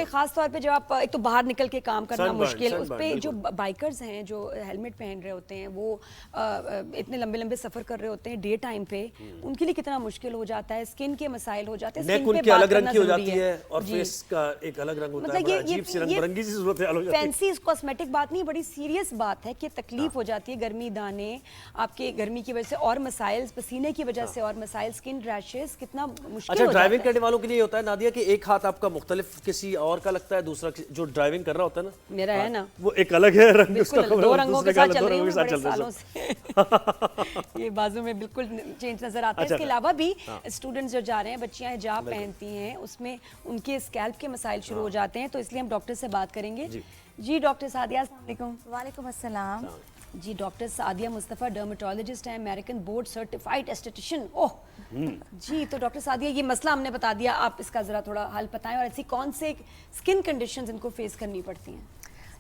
खास तौर पे जब आप एक तो बाहर निकल के काम करना मुश्किल, उस पे जो बाइकर्स हैं जो हेलमेट पहन रहे होते हैं वो इतने लंबे लंबे सफर कर रहे होते हैं डे टाइम पे, उनके लिए कितना मुश्किल हो जाता है, स्किन के मसाइल हो जाते हैं, स्किन पे अलग रंग की हो जाती है और फेस का एक अलग रंग होता है, मतलब अजीब सी रंग-बिरंगी सी सूरत हाल हो जाती है। फैंसी कॉस्मेटिक बात नहीं, बड़ी सीरियस बात है कि तकलीफ हो जाती है, गर्मी दाने आपके गर्मी की वजह से और मसाइल, पसीने की वजह से और मसाइल, स्किन रैशेस, कितना मुश्किल अच्छा हो ड्राइविंग जाता करने वालों के लिए होता है नादिया कि एक हाथ आपका मुख्तलिफ किसी और का लगता है, दूसरा जो ड्राइविंग कर रहा होता है ना, मेरा है ना वो एक अलग है रंग, उसका दो रंगों के साथ चल रही हूँ बड़े सालों से। ये बाजू में बिल्कुल चेंज नजर आता है। इसके अलावा भी स्टूडेंट्स जो जा रहे हैं, बच्चियां हिजाब पहनती हैं, उसमें उनके स्कैल्प के मसाइल शुरू हो जाते हैं, तो इसलिए हम डॉक्टर से बात करेंगे। जी डॉक्टर सादिया, अस्सलाम वालेकुम। वालेकुम अस्सलाम। जी डॉक्टर सादिया मुस्तफ़ा डर्मेटोलॉजिस्ट हैं, अमेरिकन बोर्ड सर्टिफाइड एस्थेटिशियन। ओह जी, तो डॉक्टर सादिया ये मसला हमने बता दिया, आप इसका ज़रा थोड़ा हल बताएं और ऐसी कौन से स्किन कंडीशंस इनको फेस करनी पड़ती हैं?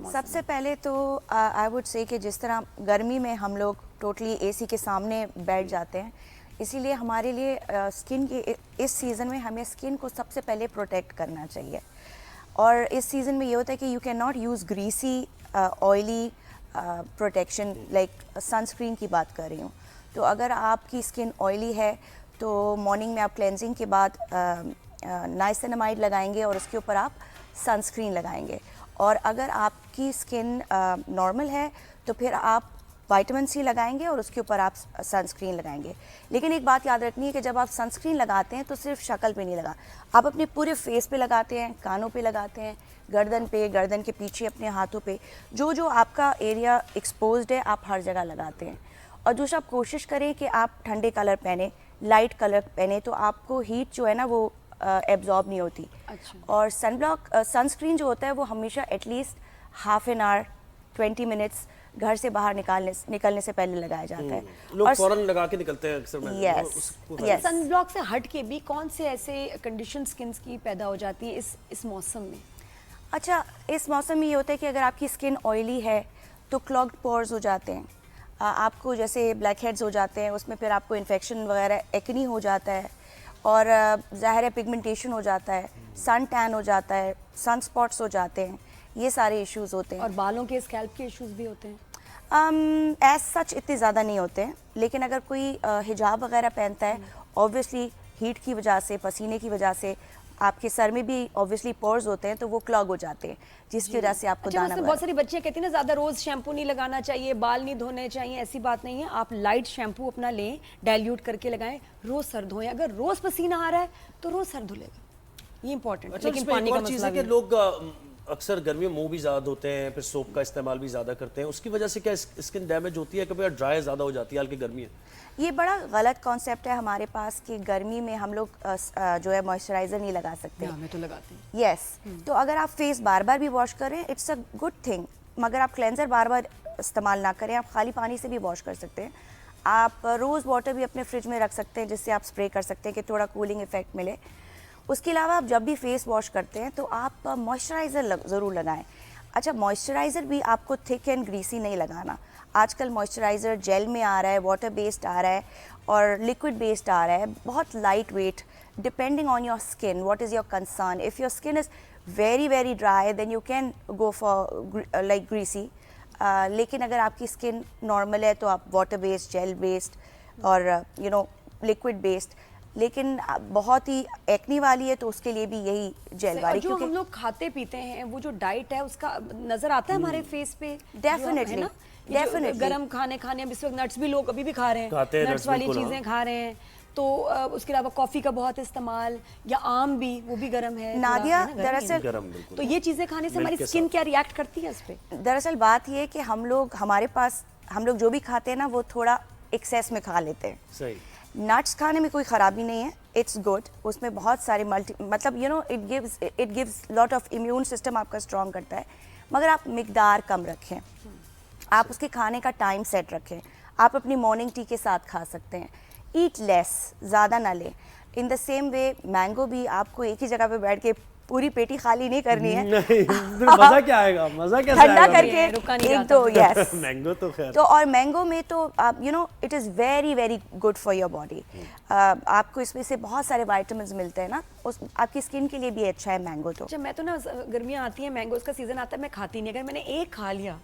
सबसे पहले तो आई वुड से कि जिस तरह गर्मी में हम लोग टोटली एसी के सामने बैठ जाते हैं, इसीलिए हमारे लिए स्किन की इस सीज़न में हमें स्किन को सबसे पहले प्रोटेक्ट करना चाहिए। और इस सीज़न में ये होता है कि you can not use greasy oily protection, like sunscreen की बात कर रही हूँ। तो अगर आपकी स्किन ऑयली है तो मॉर्निंग में आप क्लेंजिंग के बाद नाइसिनामाइड लगाएंगे और उसके ऊपर आप सनस्क्रीन लगाएंगे। और अगर आपकी स्किन नॉर्मल है तो फिर आप विटामिन सी लगाएंगे और उसके ऊपर आप सनस्क्रीन लगाएंगे। लेकिन एक बात याद रखनी है कि जब आप सनस्क्रीन लगाते हैं तो सिर्फ शक्ल पे नहीं लगा, आप अपने पूरे फेस पे लगाते हैं, कानों पे लगाते हैं, गर्दन पे, गर्दन के पीछे, अपने हाथों पे, जो जो आपका एरिया एक्सपोज्ड है आप हर जगह लगाते हैं। और दूसरा, आप कोशिश करें कि आप ठंडे कलर पहने, लाइट कलर पहने, तो आपको हीट जो है ना वो एब्जॉर्ब नहीं होती। अच्छा। और सनस्क्रीन जो होता है वो हमेशा at least half an hour 20 minutes घर से बाहर निकलने से पहले लगाया जाता है। लोग फौरन लगा के निकलते हैं अक्सर। यस। सनब्लॉक से हट के भी कौन से ऐसे कंडीशन स्किन की पैदा हो जाती है इस मौसम में? अच्छा, इस मौसम में ये होता है कि अगर आपकी स्किन ऑयली है तो क्लॉग्ड पोर्स हो जाते हैं, आपको जैसे ब्लैक हेड्स हो जाते हैं, उसमें फिर आपको इन्फेक्शन वगैरह, एक्नी हो जाता है, और ज़ाहिर है पिगमेंटेशन हो जाता है, सन टैन हो जाता है, सन स्पॉट्स हो जाते हैं, ये सारे इश्यूज होते हैं। और बालों के स्कैल्प के इश्यूज भी होते हैं? एज सच इतने ज़्यादा नहीं होते हैं, लेकिन अगर कोई हिजाब वगैरह पहनता है, ऑब्वियसली हीट की वजह से, पसीने की वजह से आपके सर में भी ऑब्वियसली पोर्स होते हैं, तो वो क्लॉग हो जाते हैं, जिसकी वजह से आपको दाना। बहुत सारी बच्चियां कहती हैं ना ज़्यादा रोज़ शैम्पू नहीं लगाना चाहिए, बाल नहीं धोने चाहिए, ऐसी बात नहीं है। आप लाइट शैम्पू अपना लें, डाइल्यूट करके लगाएं, रोज़ सर धोएं। अगर रोज़ पसीना आ रहा है तो रोज़ सर धुलेगा, ये इंपॉर्टेंट। अच्छा, लेकिन पानी का मसला है कि लोग अक्सर गर्मी में मुंह भी ज़्यादा धोते हैं, फिर सोप का इस्तेमाल भी ज़्यादा करते हैं, उसकी वजह से क्या स्किन डैमेज होती है, कभी ड्राई ज़्यादा हो जाती है हल्की गर्मी है? ये बड़ा गलत कॉन्सेप्ट है हमारे पास कि गर्मी में हम लोग जो है मॉइस्चराइज़र नहीं लगा सकते। हमें तो लगाते हैं। यस। तो अगर आप फेस बार बार भी वॉश करें, इट्स अ गुड थिंग, मगर आप क्लेंजर बार बार इस्तेमाल ना करें, आप खाली पानी से भी वॉश कर सकते हैं। आप रोज़ वाटर भी अपने फ्रिज में रख सकते हैं, जिससे आप स्प्रे कर सकते हैं कि थोड़ा कूलिंग इफेक्ट मिले। उसके अलावा आप जब भी फेस वॉश करते हैं तो आप मॉइस्चराइज़र ज़रूर लगाएं। अच्छा, मॉइस्चराइज़र भी आपको थिक एंड ग्रीसी नहीं लगाना। आजकल मॉइस्चराइज़र जेल में आ रहा है, वाटर बेस्ड आ रहा है और लिक्विड बेस्ड आ रहा है, बहुत light weight, depending on your skin, what is your concern. If your skin is very very dry then you can go for like greasy, लेकिन अगर आपकी स्किन नॉर्मल है तो आप वाटर बेस्ड, जेल बेस्ड और लिक्विड बेस्ड। लेकिन बहुत ही acne वाली है तो उसके लिए भी यही जेल वाली। जो हम लोग खाते पीते हैं, वो जो डाइट है उसका नजर आता है हमारे फेस पे। Definitely definitely. गरम खाने इस वक्त नट्स भी लोग अभी भी खा रहे हैं, नट्स वाली चीजें खा रहे हैं। तो उसके अलावा कॉफी का बहुत इस्तेमाल, या आम भी, वो भी गर्म है नादिया। दरअसल तो ये चीजें खाने से हमारी स्किन क्या रिएक्ट करती है उस पे? दरअसल बात ये है कि हम लोग जो भी खाते हैं ना वो थोड़ा एक्सेस में खा लेते हैं। सही। नट्स खाने में कोई ख़राबी नहीं है, इट्स गुड, उसमें बहुत सारे मतलब it gives lot of immune system आपका स्ट्रॉन्ग करता है, मगर आप मिकदार कम रखें, आप उसके खाने का टाइम सेट रखें। आप अपनी मॉर्निंग टी के साथ खा सकते हैं। ईट लेस, ज़्यादा ना लें। In the same way mango भी आपको एक ही जगह पे बैठ के पूरी पेटी खाली नहीं करनी है। नहीं, फिर मजा क्या आएगा, मजा कैसे ठंडा आएगा? करके रुका नहीं एक दो, यस। मैंगो तो खैर तो और मैंगो में तो आप you know it is very very good for your body. आपको इसमें से बहुत सारे विटामिन्स मिलते हैं ना, उस आपकी स्किन के लिए भी अच्छा है मैंगो तो। अच्छा, मैं तो ना गर्मियाँ आती हैं, मैंगोज का सीजन आता है, मैं खाती नहीं। अगर मैंने एक खा लिया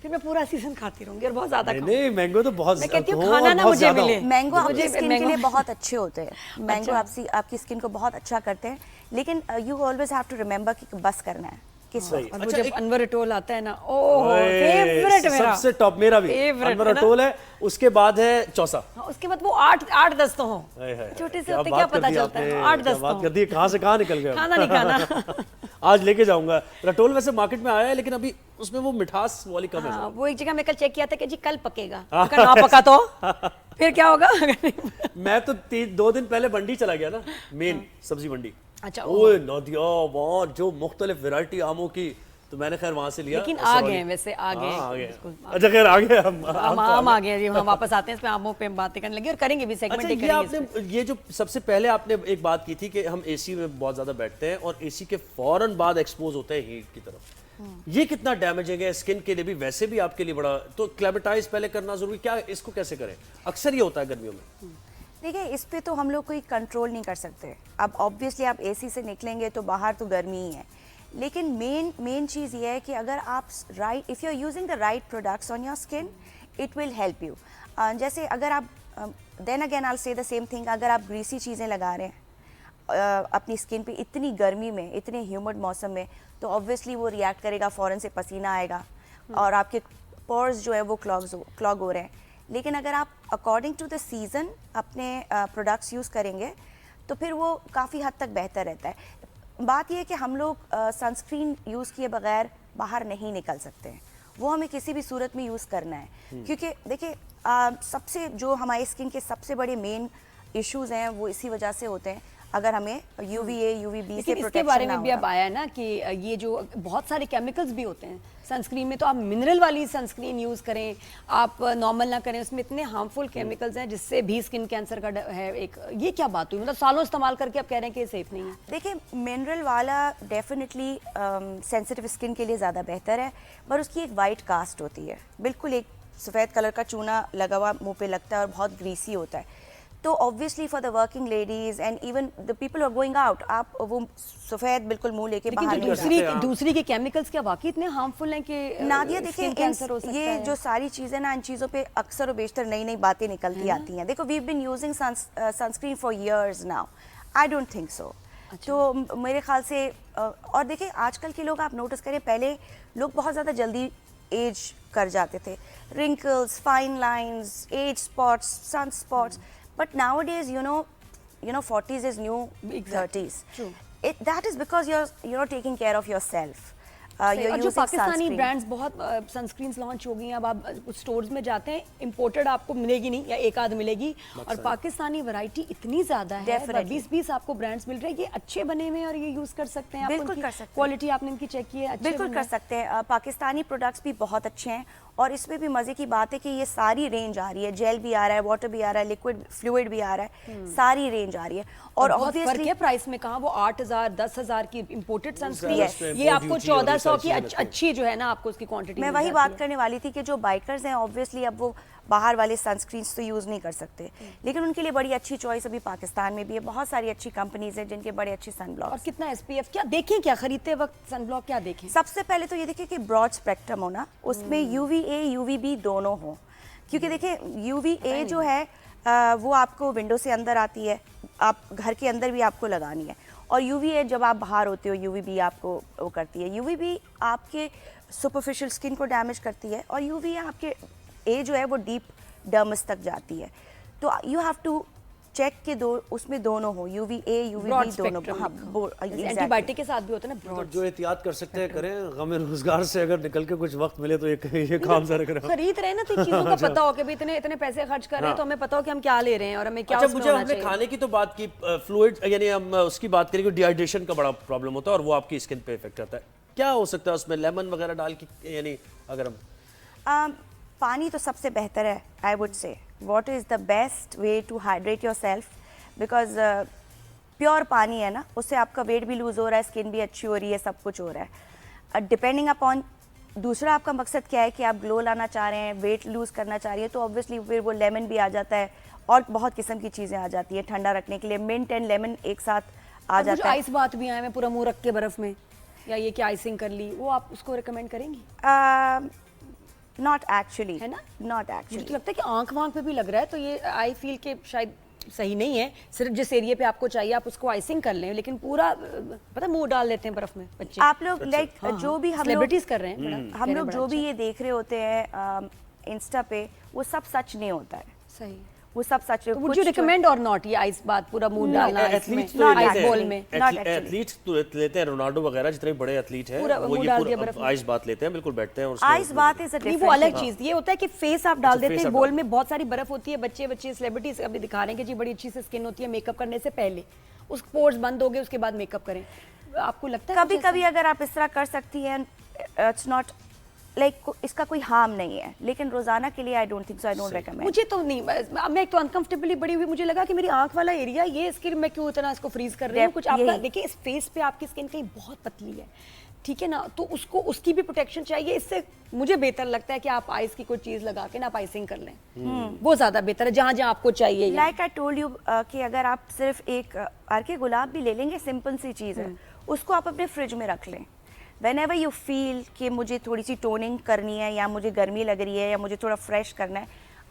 फिर मैं पूरा सीजन खाती रहूंगी और बहुत ज्यादा नहीं खाऊंगी। नहीं, मैंगो तो बहुत मैं कहती हूँ हो खाना और ना बहुत मुझे ज्यादा हो। मिले। मैंगो आपकी मुझे स्किन के मैंगो- लिए बहुत अच्छे होते हैं। मैंगो आपकी स्किन को बहुत अच्छा करते हैं, लेकिन you always have to remember कि बस करना है किस सही। वक्त। और अच्छा, वो जब एक- अनवर अटोल आता है ना, ओह ओए, फेवरेट मेरा, सबसे टॉप मेरा भी Favorite, अनवर है ना? अटोल है, उसके बाद है चौसा। हाँ, उसके बाद वो 8-10 तो हो, हाय, हाय, छोटे से क्या होते बात क्या कर पता दी चलता है, आपने, 8-10 क्या बात तो कर दी, कहाँ से कहाँ निकल गए हम। खाना नहीं खाना। आज लेके जाऊंगा। रटोल वैसे मार्केट में आया है, लेकिन अभी उसमें वो मिठास वाली कम है। हाँ, वो एक जगह मैं कल चेक किया था कि जी कल पकेगा, मैं कहा ना पका तो फिर क्या होगा। मैं तो 2 दिन पहले मंडी चला गया ना, मेन सब्जी मंडी। अच्छा, ओए नदिया, वहाँ जो मुख्तलिफ वैरायटी आमों की, तो मैंने खैर वहाँ से लिया। लेकिन आ गए हैं, वैसे आ गए हाँ, आ गए। बिल्कुल। अच्छा खैर आ गए हम हम आ गए, हम वापस आते हैं, इस पे आमों पे हम बातें करने लगे और करेंगे भी, अच्छा, सेगमेंट ये करेंगे इस आपने ये जो सबसे पहले आपने एक बात की थी कि हम एसी में बहुत ज्यादा बैठते हैं और एसी के फौरन बाद एक्सपोज होते हैं हीट की तरफ, ये कितना डैमेजिंग है स्किन के लिए भी, वैसे भी आपके लिए बड़ा, तो क्लेमेटाइज पहले करना जरूरी, क्या इसको कैसे करें? अक्सर ये होता है गर्मियों में। देखिए, इस पे तो हम लोग कोई कंट्रोल नहीं कर सकते। अब ऑब्वियसली आप एसी से निकलेंगे तो बाहर तो गर्मी ही है, लेकिन मेन चीज़ ये है कि अगर आप right, if you are using the right products on your skin, it will help you. जैसे अगर आप then again I will say the same thing, अगर आप ग्रीसी चीज़ें लगा रहे हैं अपनी स्किन पे इतनी गर्मी में, इतने ह्यूमिड मौसम में, तो ऑब्वियसली वो रिएक्ट करेगा, फ़ौरन से पसीना आएगा और आपके पोर्स जो है वो क्लॉग हो रहे हैं। लेकिन अगर आप अकॉर्डिंग टू द सीज़न अपने प्रोडक्ट्स यूज़ करेंगे तो फिर वो काफ़ी हद तक बेहतर रहता है। बात यह है कि हम लोग सनस्क्रीन यूज़ किए बगैर बाहर नहीं निकल सकते हैं, वो हमें किसी भी सूरत में यूज़ करना है, क्योंकि देखिए सबसे जो हमारी स्किन के सबसे बड़े मेन इश्यूज़ हैं वो इसी वजह से होते हैं, अगर हमें UVA UVB से लेकिन इसके प्रोटेक्शन बारे ना में भी होगा। अब आया है ना कि ये जो बहुत सारे केमिकल्स भी होते हैं सनस्क्रीन में, तो आप मिनरल वाली सनस्क्रीन यूज़ करें, आप नॉर्मल ना करें, उसमें इतने हार्मफुल केमिकल्स हैं जिससे भी स्किन कैंसर का है एक, ये क्या बात हुई? मतलब सालों इस्तेमाल करके आप कह रहे हैं कि ये सेफ नहीं है। देखिए, मिनरल वाला डेफिनेटली सेंसिटिव स्किन के लिए ज़्यादा बेहतर है, पर उसकी एक वाइट कास्ट होती है, बिल्कुल एक सफ़ेद कलर का चूना लगा हुआ मुंह पे लगता है और बहुत ग्रीसी होता है। तो obviously for the working ladies and even the people are going out, आप वो सफ़ेद बिल्कुल मुंह लेके बाहर लेकिन नहीं जो जा सकते। दूसरी के केमिकल्स क्या वाकई इतने हार्मफुल हैं कि नादिया देखिए, स्किन कैंसर हो सकता ये है? जो सारी चीज़ें ना, इन चीज़ों पे अक्सर और बेशतर नई नई बातें निकलती आती हैं। देखो, we been using sunscreen for years now, I don't think so. तो मेरे ख्याल से और देखिए, आजकल के लोग आप नोटिस करें, पहले लोग बहुत ज़्यादा जल्दी एज कर जाते थे, wrinkles, fine lines, age spots, sun spots, but nowadays you know 40s is new 30s. True. That is because you're taking care of yourself. You're और जो using पाकिस्तानी sunscreen. ब्रांड्स बहुत सनस्क्रीन्स लॉन्च हो गई हैं, अब आप कुछ स्टोर्स में जाते हैं, इंपोर्टेड आपको मिलेगी नहीं या एक आध मिलेगी, और पाकिस्तानी वैरायटी इतनी ज्यादा है, Definitely. 20-20 आपको ब्रांड्स मिल रहे हैं, ये अच्छे बने हुए हैं और ये यूज कर सकते हैं। बिल्कुल कर सकते हैं। क्वालिटी आपने इनकी चेक की है? अच्छे बिल्कुल बने कर हैं। सकते हैं। पाकिस्तानी प्रोडक्ट्स भी बहुत अच्छे हैं, और इसमें भी मज़े की बात है कि ये सारी रेंज आ रही है, जेल भी आ रहा है, वाटर भी आ रहा है, लिक्विड फ्लूइड भी आ रहा है, सारी रेंज आ रही है। और बहुत फर्क ऑब्वियसली है प्राइस में, कहाँ वो 8,000 10,000 की इंपोर्टेड सनस्क्रीन, Yes. ये आपको Import duty और 1400 की ये सारी चीजें अच्छी जो है ना, आपको उसकी क्वांटिटी मैं वही बात करने वाली थी कि जो बाइकर्स हैं ऑब्वियसली अब वो बाहर वाले सनस्क्रीन्स तो यूज़ नहीं कर सकते, लेकिन उनके लिए बड़ी अच्छी चॉइस अभी पाकिस्तान में भी है। बहुत सारी अच्छी कंपनीज हैं जिनके बड़े अच्छे सन और ब्लॉक्स। कितना SPF क्या देखें, क्या खरीदते वक्त सनब्लॉक क्या देखें? सबसे पहले तो ये देखिए कि ब्रॉड स्पेक्ट्रम हो ना, उसमें UVA UVB दोनों हो, क्योंकि देखिए UVA जो है वो आपको विंडो से अंदर आती है, आप घर के अंदर भी आपको लगानी है, और UVA जब आप बाहर होते हो UVB आपको वो करती है। UVB आपके सुपरफिशियल स्किन को डैमेज करती है, और UVA आपके A जो है वो डीप डर्मस तक जाती है। तो यू हैव टू चेक के दो उसमें दोनों हो, UVA UVB दोनों। हाँ, एंटीबायोटिक के साथ भी होता है ना तो ब्रॉड। जो एहतियात कर सकते हैं करें, गम रोजगार से अगर निकल के कुछ वक्त मिले तो ये काम जरा करें। खरीद रहे हैं ना, तो इन चीजों का पता हो कि भाई इतने इतने पैसे खर्च कर रहे हैं, तो हमें पता हो कि हम क्या ले रहे हैं और हमें क्या अच्छा, उसमें मुझे होना हमने चाहिए। खाने की तो बात की, फ्लूइड यानी हम उसकी बात करें कि डिहाइड्रेशन का बड़ा प्रॉब्लम होता है और वो आपकी स्किन पे इफेक्ट करता है, क्या हो सकता है उसमें? लेमन वगैरह डाल के, यानी अगर हम पानी तो सबसे बेहतर है, I would say water is the best way to hydrate yourself, because pure पानी है ना, उससे आपका वेट भी लूज हो रहा है, स्किन भी अच्छी हो रही है, सब कुछ हो रहा है। डिपेंडिंग अपॉन दूसरा आपका मकसद क्या है कि आप ग्लो लाना चाह रहे हैं, वेट लूज करना चाह रही है, तो ऑब्वियसली फिर वो लेमन भी आ जाता है और बहुत किस्म की चीज़ें आ जाती है ठंडा रखने के लिए। मिंट एंड लेमन एक साथ आ जाता है। आइस बात भी आए, मैं पूरा मुंह रख के बर्फ में, या ये कि आइसिंग कर ली, वो आप उसको रिकमेंड करेंगी? नॉट एक्चुअली, है ना? नॉट मुझे एक्चुअली। तो लगता है कि आंख वांख पे भी लग रहा है, तो ये आई फील के शायद सही नहीं है। सिर्फ जिस एरिया पे आपको चाहिए आप उसको आइसिंग कर लें, लेकिन पूरा पता मुंह डाल लेते हैं बर्फ में बच्चे। आप लोग लाइक जो भी हम लोग सेलिब्रिटीज कर रहे हैं बड़ा, हम कह लोग रहे जो हैं भी बड़ा ये देख रहे होते हैं इंस्टा पे, वो सब सच नहीं होता है, अच्छा। सही। वो सब सच। वुड यू रिकमेंड और नॉट ये आइस बात पूरा मुंह डालना आइस में, एथलीट्स तो आइस लेते बॉल हैं, में? Not actually. एथलीट्स तो लेते हैं, रोनाल्डो वगैरह जितने बड़े एथलीट हैं पूरा वो मुंह ये डाल दिया पूरा बर्फ में। आइस बात लेते हैं, बिल्कुल बैठते हैं और उसमें आइस बात इज अ नहीं, वो अलग डिफरेंट। चीज। ये होता है कि फेस आप डाल देते face हैं आप बोल डाल- में, बहुत सारी बर्फ होती है, बच्चे बच्चे सेलिब्रिटीज अभी दिखा रहे हैं कि जी बड़ी अच्छी से स्किन होती है मेकअप करने से पहले, उस पोर्स बंद हो गए उसके बाद मेकअप करें। आपको लगता है कभी कभी अगर आप इस तरह कर सकती हैं, इट्स नॉट लाइक इसका कोई हार्म नहीं है, लेकिन रोजाना के लिए आई don't think so, I don't recommend. मुझे तो नहीं, मैं एक तो अनकंफर्टेबली बड़ी हुई, मुझे लगा कि मेरी आंख वाला एरिया ये इसके मैं क्यों इतना इसको फ्रीज कर रही हूँ। कुछ आपका यही। देखिए इस फेस पे आपकी स्किन कहीं बहुत पतली है, ठीक है ना, तो उसको उसकी भी प्रोटेक्शन चाहिए। इससे मुझे बेहतर लगता है कि आप आइस की कोई चीज लगा के ना आप आइसिंग कर लें, वो ज्यादा बेहतर है जहां जहां आपको चाहिए। लाइक आई टोल्ड यू कि अगर आप सिर्फ एक अर्के गुलाब भी ले लेंगे, सिंपल सी चीज़ है, उसको आप अपने फ्रिज में रख लें। Whenever you feel कि मुझे थोड़ी सी टोनिंग करनी है, या मुझे गर्मी लग रही है, या मुझे थोड़ा फ्रेश करना है,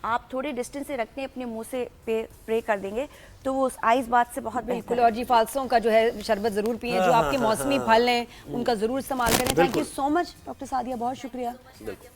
आप थोड़े डिस्टेंस से रखते हैं अपने मुंह से स्प्रे कर देंगे, तो वो उस आइस बात से बहुत बिल्कुल। बेहतर और जी फालसों का जो है शरबत जरूर पिए, जो आपके मौसमी फल हैं उनका जरूर इस्तेमाल करें। Thank you so much doctor Sadia, बहुत शुक्रिया। बिल्कुल।